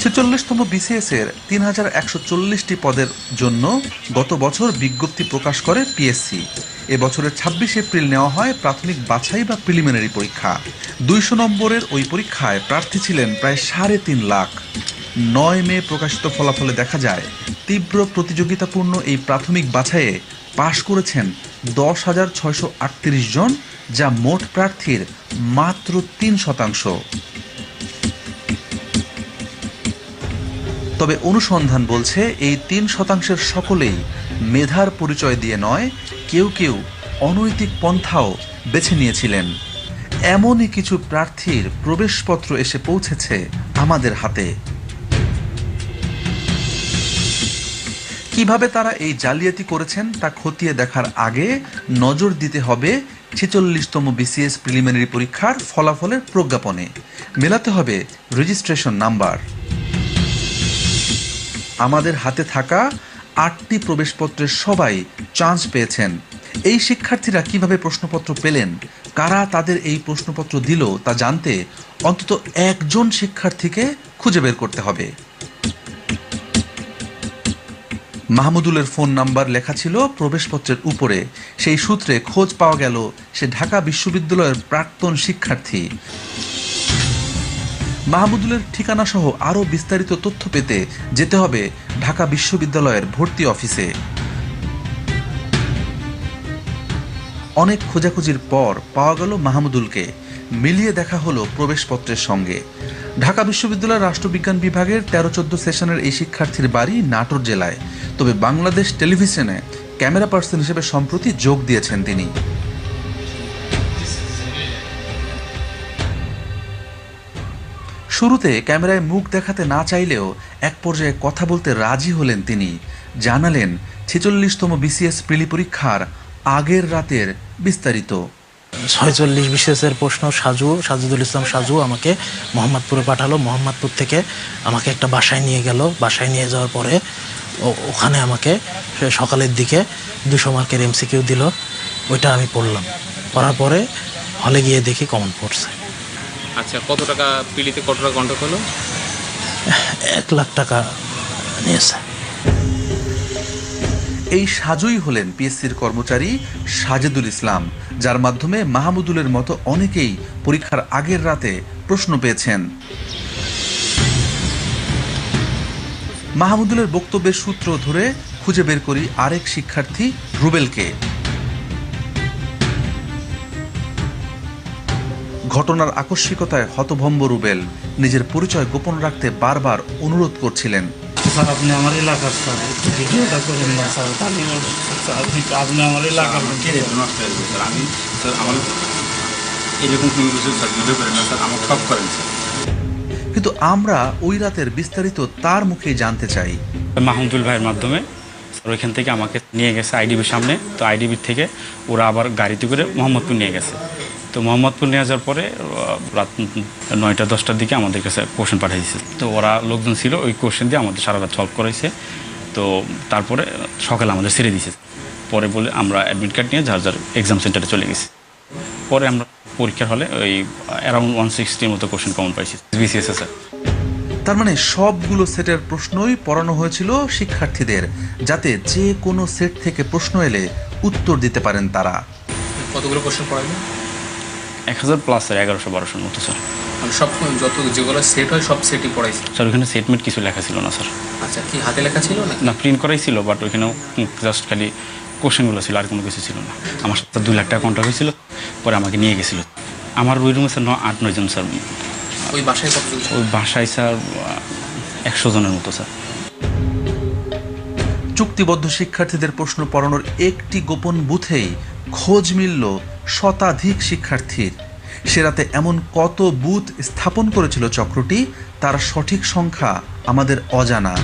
46তম BCS এর 3140টি পদের জন্য গত বছর বিজ্ঞপ্তি প্রকাশ করে পিএসসি। এবছরের 26 এপ্রিল নেওয়া হয় প্রাথমিক বাছাই বা প্রিলিমিনারি পরীক্ষা। 200 নম্বরের ওই পরীক্ষায় প্রার্থী ছিলেন প্রায় 3.5 লাখ। 9 মে প্রকাশিত ফলাফলে দেখা যায় তীব্র প্রতিযোগিতাপূর্ণ এই প্রাথমিক বাছাইয়ে পাশ করেছেন 10,638 জন, যা মোট প্রার্থীর মাত্র 3%। তবে অনুসন্ধান বলছে এই 3%-এর সকলেই মেধার পরিচয় দিয়ে নয়, কেউ কেউ অনৈতিক পন্থাও বেছে নিয়েছিলেন। এমনই কিছু প্রার্থীর প্রবেশপত্র এসে পৌঁছেছে আমাদের হাতে। কিভাবে তারা এই জালিয়াতি করেছেন তা খতিয়ে দেখার আগে নজর দিতে হবে 46তম বিসিএস প্রিলিমিনারি পরীক্ষার ফলাফলের প্রজ্ঞাপনে। মেলাতে হবে রেজিস্ট্রেশন নাম্বার। আমাদের হাতে থাকা 8টি প্রবেশপত্রের সবাই চান্স পেয়েছেন। এই শিক্ষার্থীরা কিভাবে প্রশ্নপত্র পেলেন, কারা তাদের এই প্রশ্নপত্র দিল তা জানতে অন্তত একজন শিক্ষার্থীকে খুঁজে বের করতে হবে। মাহমুদুলের ফোন নাম্বার লেখা ছিল প্রবেশপত্রের উপরে। সেই সূত্রে খোঁজ পাওয়া গেল সে ঢাকা বিশ্ববিদ্যালয়ের প্রাক্তন শিক্ষার্থী। মাহমুদুলের ঠিকানা সহ আরও বিস্তারিত তথ্য পেতে যেতে হবে ঢাকা বিশ্ববিদ্যালয়ের ভর্তি অফিসে। অনেক খোঁজাখুঁজির পর পাওয়া গেল মাহমুদুলকে। মিলিয়ে দেখা হলো প্রবেশপত্রের সঙ্গে। ঢাকা বিশ্ববিদ্যালয়ের রাষ্ট্রবিজ্ঞান বিভাগের 13-14 সেশনের এই শিক্ষার্থীর বাড়ি নাটোর জেলায়। তবে বাংলাদেশ টেলিভিশনে ক্যামেরা পার্সন হিসেবে সম্প্রতি যোগ দিয়েছেন তিনি। শুরুতে ক্যামেরায় মুখ দেখাতে না চাইলেও এক পর্যায়ে কথা বলতে রাজি হলেন তিনি। জানালেন 46তম বিসিএস প্রিলি পরীক্ষার আগের রাতের বিস্তারিত। 46 বিসিএসের প্রশ্ন সাজুদুল ইসলাম সাজু আমাকে মোহাম্মদপুরে পাঠালো। মোহাম্মদপুর থেকে আমাকে একটা বাসায় নিয়ে গেল। বাসায় নিয়ে যাওয়ার পরে ওখানে আমাকে সকালের দিকে 200 মার্কের এমসিকিউ দিল। ওইটা আমি পড়লাম। পড়ার পরে হলে গিয়ে দেখি কমন পড়ছে। আচ্ছা, কত টাকা পিলিতে কত টাকা কন্ট্যাক্ট হলো? 1 লাখ টাকা নিয়েছে। এই সাজুই হলেন পিএসসির কর্মচারী সাজেদুল ইসলাম, যার মাধ্যমে মাহমুদুলের মতো অনেকেই পরীক্ষার আগের রাতে প্রশ্ন পেয়েছেন। মাহমুদুলের বক্তব্যের সূত্র ধরে খুঁজে বের করি আরেক শিক্ষার্থী রুবেলকে। ঘটনার আকস্মিকতায় হতভম্ব রুবেল নিজের পরিচয় গোপন রাখতে বারবার অনুরোধ করছিলেন। স্যার, আপনি আমার এলাকার স্যার, ভিডিওটা করেন না স্যার। আপনি আমার এলাকার আমি স্যার আমার এরকম কোনো কিছু স্যার ভিডিও করেন না স্যার, আমার সব করেন স্যার। কিন্তু আমরা ওই রাতের বিস্তারিত তার মুখেই জানতে চাই। মাহমুদুল ভাইয়ের মাধ্যমে ওইখান থেকে আমাকে নিয়ে গেছে আইডিবির সামনে। তো আইডিবির থেকে ওরা আবার গাড়িতে করে মোহাম্মদপুর নিয়ে গেছে। তো মোহাম্মদপুর নিয়ে যাওয়ার পরে রাত 9টা-10টার দিকে আমাদের কাছে কোশ্চেন পাঠিয়েছে। তো ওরা লোকজন ছিল, ওই কোশ্চেন দিয়ে আমাদের সারা রাত সলভ করাইছে। তো তারপরে সকালে আমাদের ছেড়ে দিয়েছে। পরে বলে আমরা অ্যাডমিট কার্ড নিয়ে যার যার এক্সাম সেন্টারে চলে গেছি। পরে আমরা পরীক্ষার হলে ওই অ্যারাউন্ড 160-র মতো কোশ্চেন কমন পাইছি বিসিএস স্যার। তার মানে সবগুলো সেটের প্রশ্নই পড়ানো হয়েছিল শিক্ষার্থীদের, যাতে যে কোনো সেট থেকে প্রশ্ন এলে উত্তর দিতে পারেন তারা। কতগুলো কোশ্চেন পড়াইলো? 1000 প্লাস স্যার, 1100-1200 মতো স্যার। সব যত যেগুলো সেট হয় সব সেটই পড়াইছে স্যার? ওইখানে সেটমেন্ট কিছু লেখা ছিল না স্যার। আচ্ছা, কি হাতে লেখা ছিল না? প্রিন্ট করাই ছিল, বাট ওইখানেও জাস্ট খালি কোশ্চেনগুলো ছিল, আর কোনো কিছু ছিল না। আমার সাথে 2 লাখ টাকা কন্ট্রাক্ট হয়েছিল, পরে আমাকে নিয়ে গেছিল। আমার ওই রুমে স্যার 8-9 জন স্যার। ওই বাসায় কতজন? ওই বাসায় স্যার 100 জনের মতো স্যার। চুক্তিবদ্ধ শিক্ষার্থীদের প্রশ্ন পড়ানোর একটি গোপন বুথেই খোঁজ মিলল শতাধিক শিক্ষার্থীর। সে রাতে এমন কত বুথ স্থাপন করেছিল চক্রটি, তার সঠিক সংখ্যা আমাদের অজানা।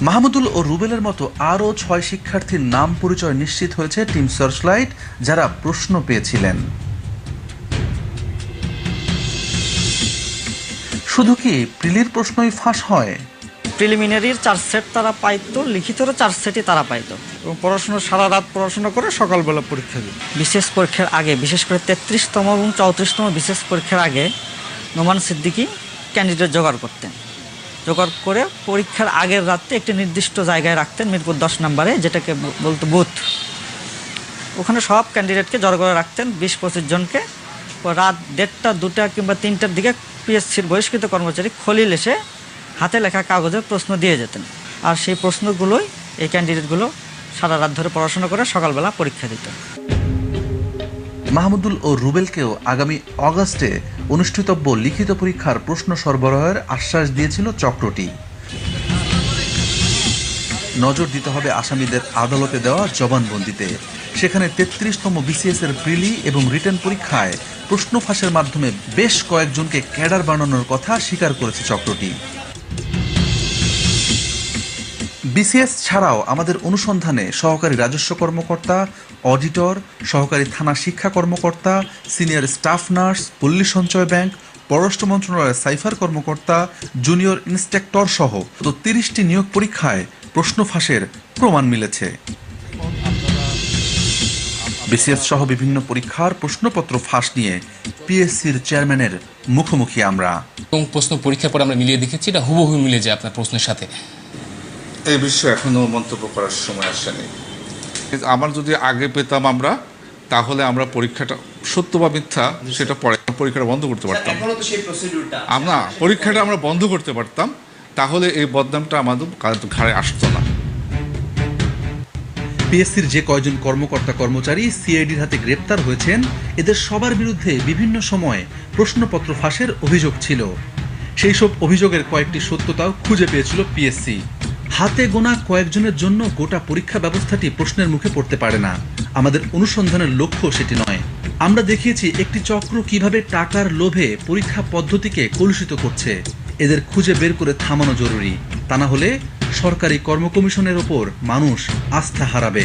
মাহমুদুল ও রুবেলের মতো আরও 6 শিক্ষার্থীর নাম পরিচয় নিশ্চিত হয়েছে টিম সার্চলাইট, যারা প্রশ্ন পেয়েছিলেন। শুধু কি প্রিলির প্রশ্নই ফাঁস হয়? প্রিলিমিনারির 4 সেট তারা পাইতো, লিখিতরও 4 সেটই তারা পাইতো। এবং পড়াশোনা সারা রাত পড়াশোনা করে সকালবেলা পরীক্ষা দিই। বিশেষ পরীক্ষার আগে, বিশেষ করে 33তম এবং 34তম বিশেষ পরীক্ষার আগে নোমান সিদ্দিকী ক্যান্ডিডেট জোগাড় করতেন। জোগাড় করে পরীক্ষার আগের রাতে একটি নির্দিষ্ট জায়গায় রাখতেন, মিরপুর 10 নম্বরে, যেটাকে বলতো বুথ। ওখানে সব ক্যান্ডিডেটকে জড়ো করে রাখতেন, 20-25 জনকে। রাত 1:30, 2টা কিংবা 3টার দিকে পিএসসির বহিষ্কৃত কর্মচারী খলিল এসে হাতে লেখা কাগজে প্রশ্ন দিয়ে যেতেন। আর সেই প্রশ্নগুলোই এই ক্যান্ডিডেটগুলো সারা রাত ধরে পড়াশোনা করে সকালবেলা পরীক্ষা দিত। মাহমুদুল ও রুবেলকেও আগামী অগাস্টে অনুষ্ঠিতব্য লিখিত পরীক্ষার প্রশ্ন সরবরাহের আশ্বাস দিয়েছিল চক্রটি। নজর দিতে হবে আসামিদের আদালতে দেওয়া জবানবন্দিতে। সেখানে 33তম বিসিএস এর প্রিলি এবং রিটেন পরীক্ষায় প্রশ্ন ফাঁসের মাধ্যমে বেশ কয়েকজনকে ক্যাডার বানানোর কথা স্বীকার করেছে চক্রটি। বিসিএস ছাড়াও আমাদের অনুসন্ধানে সহকারী রাজস্ব কর্মকর্তা, অডিটর, সহকারী থানা শিক্ষা কর্মকর্তা, সিনিয়র স্টাফ নার্স, পল্লী সঞ্চয় ব্যাংক, পররাষ্ট্র মন্ত্রণালয়ের সাইফার কর্মকর্তা, জুনিয়র ইন্সপেক্টর সহ 30টি নিয়োগ পরীক্ষায় প্রশ্ন ফাঁসের প্রমাণ মিলেছে। বিসিএস সহ বিভিন্ন পরীক্ষার প্রশ্নপত্র ফাঁস নিয়ে পিএসসির চেয়ারম্যানের মুখোমুখি আমরা। এবং প্রশ্ন পরীক্ষার পর আমরা মিলিয়ে দেখেছি, এটা হুবহু মিলে যায় আপনার প্রশ্নের সাথে। এই বিষয়ে এখনো মন্তব্য করার সময় আসেনি। আমার যদি আগে পেতাম আমরা, তাহলে আমরা পরীক্ষাটা সত্য বা মিথ্যা সেটা পরে পরীক্ষাটা বন্ধ করতে পারতাম। আমরা পরীক্ষাটা আমরা বন্ধ করতে পারতাম, তাহলে এই বদনামটা আমাদের ঘাড়ে আসতো না। পিএসসির যে কয়জন কর্মকর্তা কর্মচারী সিআইডির হাতে গ্রেপ্তার হয়েছেন, এদের সবার বিরুদ্ধে বিভিন্ন সময়ে প্রশ্নপত্র ফাঁসের অভিযোগ ছিল। সেই সব অভিযোগের কয়েকটি সত্যতাও খুঁজে পেয়েছিল পিএসসি। হাতে গোনা কয়েকজনের জন্য গোটা পরীক্ষা ব্যবস্থাটি প্রশ্নের মুখে পড়তে পারে না। আমাদের অনুসন্ধানের লক্ষ্য সেটি নয়। আমরা দেখিয়েছি একটি চক্র কিভাবে টাকার লোভে পরীক্ষা পদ্ধতিকে কলুষিত করছে। এদের খুঁজে বের করে থামানো জরুরি। তা না হলে সরকারি কর্ম কমিশনের ওপর মানুষ আস্থা হারাবে।